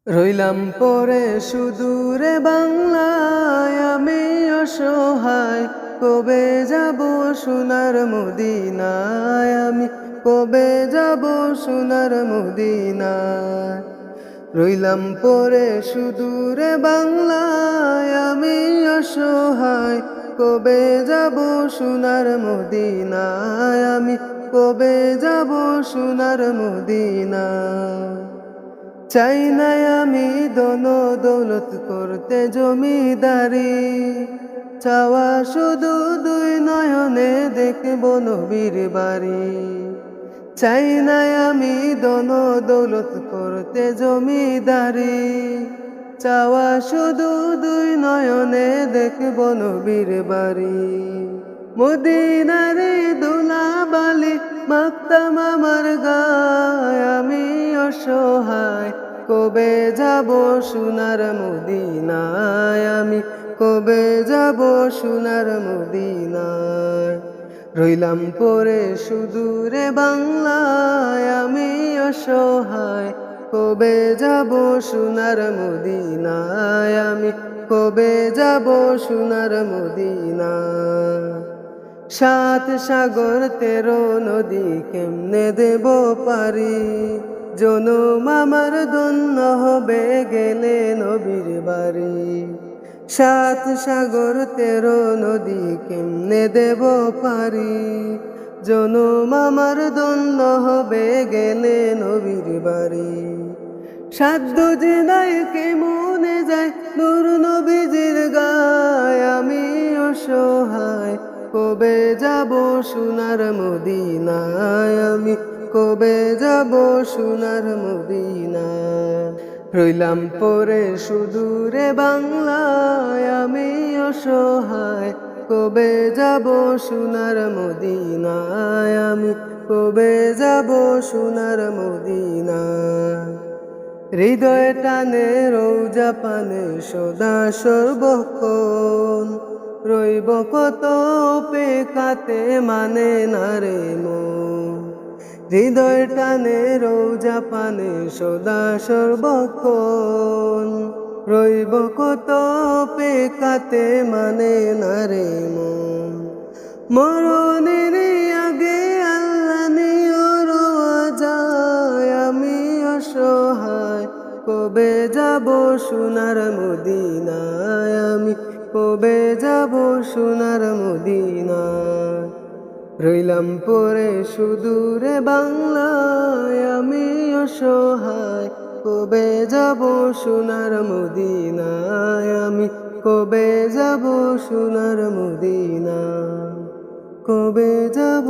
রইলাম পরে সুদূরে বাংলায়, আমি অসহায়। কবে যাব সোনার মদিনায়, আমি কবে যাব সোনার মদিনায়। রইলাম পরে সুদূরে বাংলায়, আমি অসহায়। কবে যাব সোনার মদিনায়, আমি কবে যাব সোনার মদিনায়। চাই না আমি দন দৌলত করতে জমিদারি, চাওয়া শুধু দুই নয়নে দেখব নবীর বাড়ি। চাই না আমি দন দৌলত করতে জমিদারি, চাওয়া শুধু দুই নয়নে দেখব নবীর বাড়ি। মদিনারে দোলা বালি মাখতাম আমার গায়, আমি অসহায়। কবে যাব সোনার মদিনায়, আমি কবে যাব সোনার মদিনায়। রইলাম পরে সুদূরে বাংলায়, আমি অসহায়। কবে যাব সোনার মদিনায়, আমি কবে যাব সোনার মদিনায়। সাত সাগর 13 নদী কেমনে দেব পারি, জনম আমার ধন্য হবে গেলে নবীর বাড়ি। সাত সাগর 13 নদী কেমনে দেব পারি, জনম আমার ধন্য হবে গেলে নবীর বাড়ি। সাধ্য যে নাই কেমনে যায় নূর নবীজির গায়, আমি অসহায়। কবে যাব সোনার মদিনায়, আমি কবে যাব সোনার মদিনায়। রইলাম পরে সুদূরে বাংলায়, আমি অসহায়। কবে যাব সোনার মদিনায়, আমি কবে যাব সোনার মদিনায়। হৃদয় টানে রৌজা পানে সদা সর্বক্ষণ, রইব কত অপেক্ষাতে মানে না রে মন। হৃদয় টানে রৌজা পানে সদা সর্বক্ষণ, রইব কত অপেক্ষাতে মানে না রে মন। মরণের আগে আল্লাহ নিয়র যায়, আমি অসহায়। কবে যাব সোনার মদিনায়, আমি কবে যাব সোনার মদিনায়। রইলাম পরে সুদূরে বাংলায়, আমি অসহায়। কবে যাব সোনার মদিনায়, আমি কবে যাব সোনার মদিনায়। কবে যাব